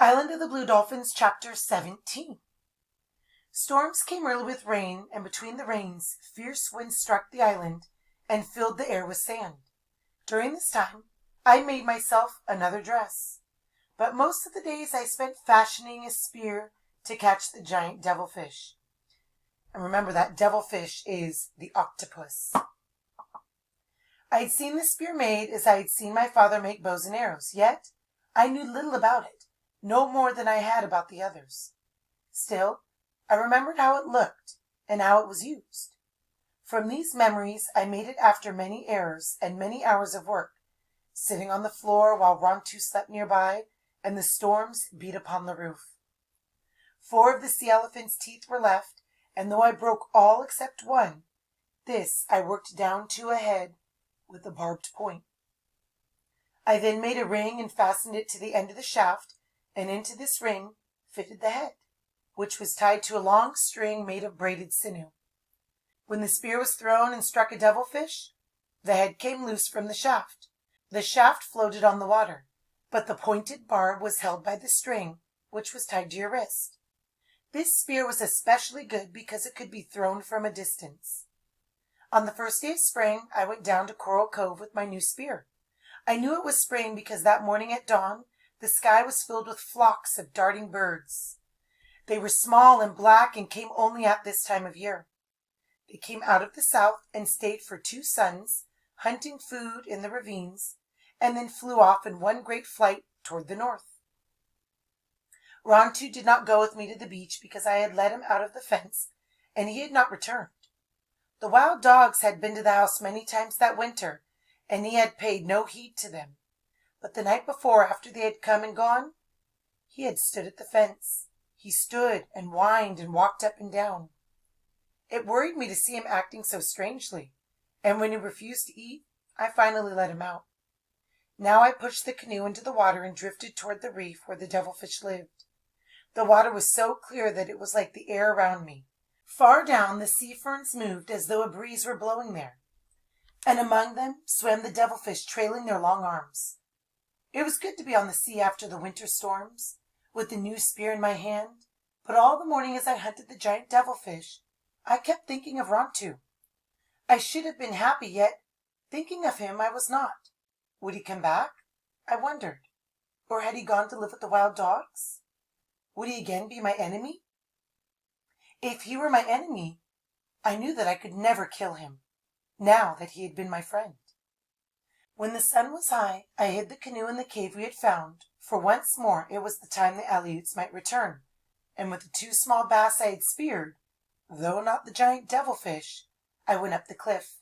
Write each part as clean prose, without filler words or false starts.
Island of the Blue Dolphins, Chapter 17. Storms came early with rain, and between the rains, fierce winds struck the island and filled the air with sand. During this time, I made myself another dress, but most of the days I spent fashioning a spear to catch the giant devilfish. And remember that devilfish is the octopus. I had seen the spear made as I had seen my father make bows and arrows, yet I knew little about it, no more than I had about the others. Still, I remembered how it looked and how it was used. From these memories I made it after many errors and many hours of work, sitting on the floor while Rontu slept nearby and the storms beat upon the roof. 4 of the sea elephant's teeth were left, and though I broke all except one, this I worked down to a head with a barbed point. I then made a ring and fastened it to the end of the shaft, and into this ring fitted the head, which was tied to a long string made of braided sinew. When the spear was thrown and struck a devilfish, the head came loose from the shaft. The shaft floated on the water, but the pointed barb was held by the string, which was tied to your wrist. This spear was especially good because it could be thrown from a distance. On the first day of spring, I went down to Coral Cove with my new spear. I knew it was spring because that morning at dawn, the sky was filled with flocks of darting birds. They were small and black and came only at this time of year. They came out of the south and stayed for 2 suns, hunting food in the ravines, and then flew off in one great flight toward the north. Rontu did not go with me to the beach because I had let him out of the fence, and he had not returned. The wild dogs had been to the house many times that winter, and he had paid no heed to them. But the night before, after they had come and gone, he had stood at the fence. He stood and whined and walked up and down. It worried me to see him acting so strangely, and when he refused to eat, I finally let him out. Now I pushed the canoe into the water and drifted toward the reef where the devilfish lived. The water was so clear that it was like the air around me. Far down, the sea ferns moved as though a breeze were blowing there, and among them swam the devilfish trailing their long arms. It was good to be on the sea after the winter storms, with the new spear in my hand, but all the morning as I hunted the giant devilfish, I kept thinking of Rontu. I should have been happy, yet thinking of him I was not. Would he come back? I wondered. Or had he gone to live with the wild dogs? Would he again be my enemy? If he were my enemy, I knew that I could never kill him, now that he had been my friend. When the sun was high, I hid the canoe in the cave we had found, for once more it was the time the Aleuts might return, and with the 2 small bass I had speared, though not the giant devilfish, I went up the cliff.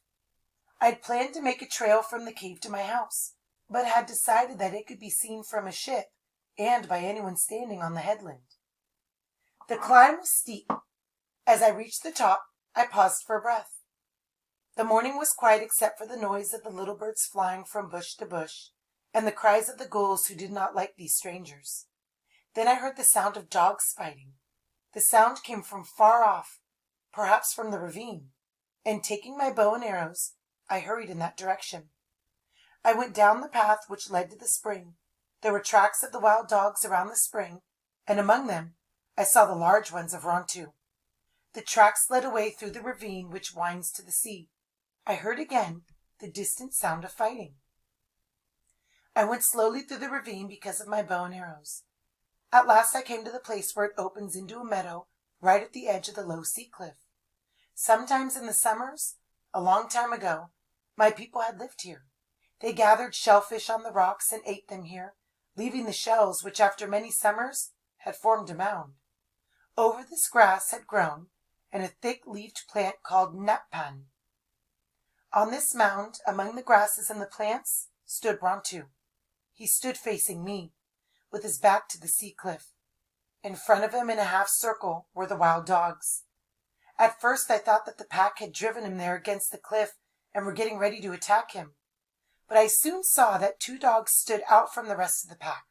I had planned to make a trail from the cave to my house, but had decided that it could be seen from a ship and by anyone standing on the headland. The climb was steep. As I reached the top, I paused for breath. The morning was quiet except for the noise of the little birds flying from bush to bush, and the cries of the gulls who did not like these strangers. Then I heard the sound of dogs fighting. The sound came from far off, perhaps from the ravine, and taking my bow and arrows, I hurried in that direction. I went down the path which led to the spring. There were tracks of the wild dogs around the spring, and among them I saw the large ones of Rontu. The tracks led away through the ravine which winds to the sea. I heard again the distant sound of fighting. I went slowly through the ravine because of my bow and arrows. At last I came to the place where it opens into a meadow right at the edge of the low sea cliff. Sometimes in the summers, a long time ago, my people had lived here. They gathered shellfish on the rocks and ate them here, leaving the shells which after many summers had formed a mound. Over this grass had grown and a thick-leaved plant called nappan. On this mound, among the grasses and the plants, stood Rontu. He stood facing me, with his back to the sea cliff. In front of him in a half circle were the wild dogs. At first I thought that the pack had driven him there against the cliff and were getting ready to attack him. But I soon saw that 2 dogs stood out from the rest of the pack,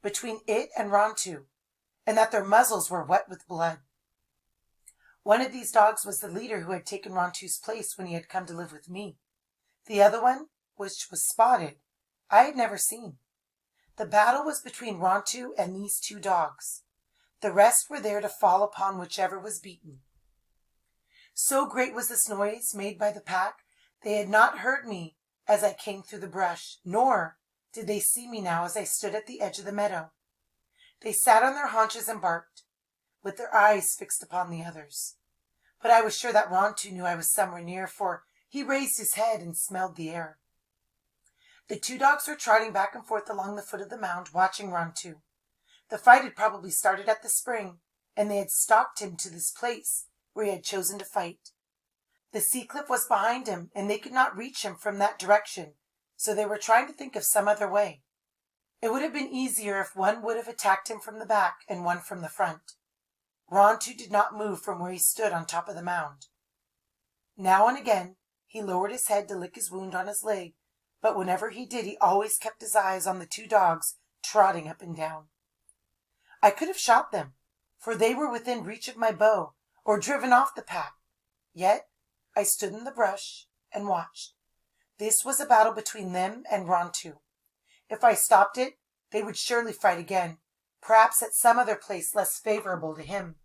between it and Rontu, and that their muzzles were wet with blood. One of these dogs was the leader who had taken Rontu's place when he had come to live with me. The other one, which was spotted, I had never seen. The battle was between Rontu and these two dogs. The rest were there to fall upon whichever was beaten. So great was this noise made by the pack, they had not heard me as I came through the brush, nor did they see me now as I stood at the edge of the meadow. They sat on their haunches and barked, with their eyes fixed upon the others. But I was sure that Rontu knew I was somewhere near, for he raised his head and smelled the air. The two dogs were trotting back and forth along the foot of the mound, watching Rontu. The fight had probably started at the spring, and they had stalked him to this place where he had chosen to fight. The sea cliff was behind him, and they could not reach him from that direction, so they were trying to think of some other way. It would have been easier if one would have attacked him from the back and one from the front. Rontu did not move from where he stood on top of the mound. Now and again he lowered his head to lick his wound on his leg, but whenever he did, he always kept his eyes on the two dogs trotting up and down. I could have shot them, for they were within reach of my bow, or driven off the pack. Yet I stood in the brush and watched. This was a battle between them and Rontu. If I stopped it, they would surely fight again, perhaps at some other place less favorable to him.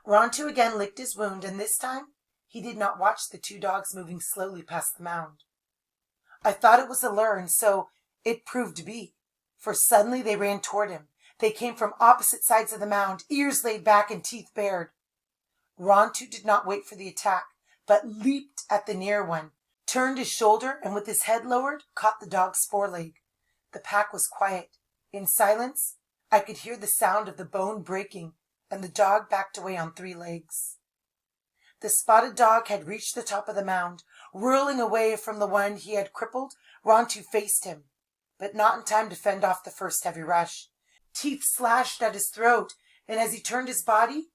Rontu again licked his wound, and this time he did not watch the two dogs moving slowly past the mound. I thought it was a lure, and so it proved to be, for suddenly they ran toward him. They came from opposite sides of the mound, ears laid back and teeth bared. Rontu did not wait for the attack, but leaped at the near one, turned his shoulder, and with his head lowered, caught the dog's foreleg. The pack was quiet. In silence, I could hear the sound of the bone breaking, and the dog backed away on 3 legs. The spotted dog had reached the top of the mound. Whirling away from the one he had crippled, Rontu faced him, but not in time to fend off the first heavy rush. Teeth slashed at his throat, and as he turned his body,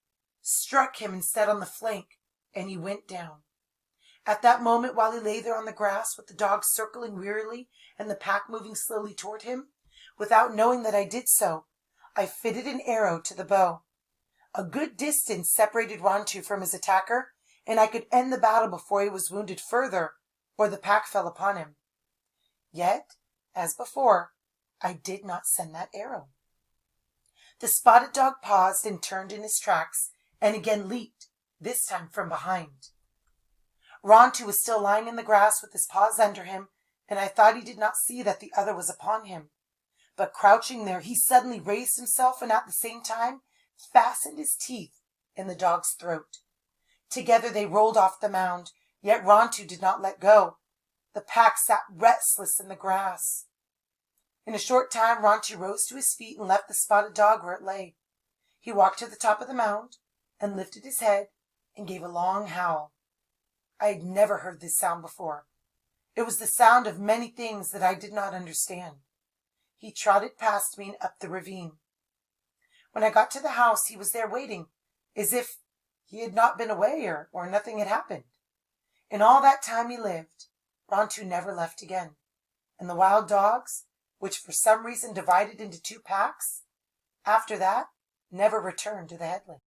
struck him instead on the flank, and he went down. At that moment, while he lay there on the grass with the dog circling wearily and the pack moving slowly toward him, without knowing that I did so, I fitted an arrow to the bow. A good distance separated Rontu from his attacker, and I could end the battle before he was wounded further or the pack fell upon him. Yet, as before, I did not send that arrow. The spotted dog paused and turned in his tracks, and again leaped, this time from behind. Rontu was still lying in the grass with his paws under him, and I thought he did not see that the other was upon him. But crouching there, he suddenly raised himself and at the same time fastened his teeth in the dog's throat. Together they rolled off the mound, yet Rontu did not let go. The pack sat restless in the grass. In a short time, Rontu rose to his feet and left the spotted dog where it lay. He walked to the top of the mound and lifted his head and gave a long howl. I had never heard this sound before. It was the sound of many things that I did not understand. He trotted past me and up the ravine. When I got to the house, he was there waiting, as if he had not been away or nothing had happened. In all that time he lived, Rontu never left again, and the wild dogs, which for some reason divided into 2 packs, after that never returned to the headland.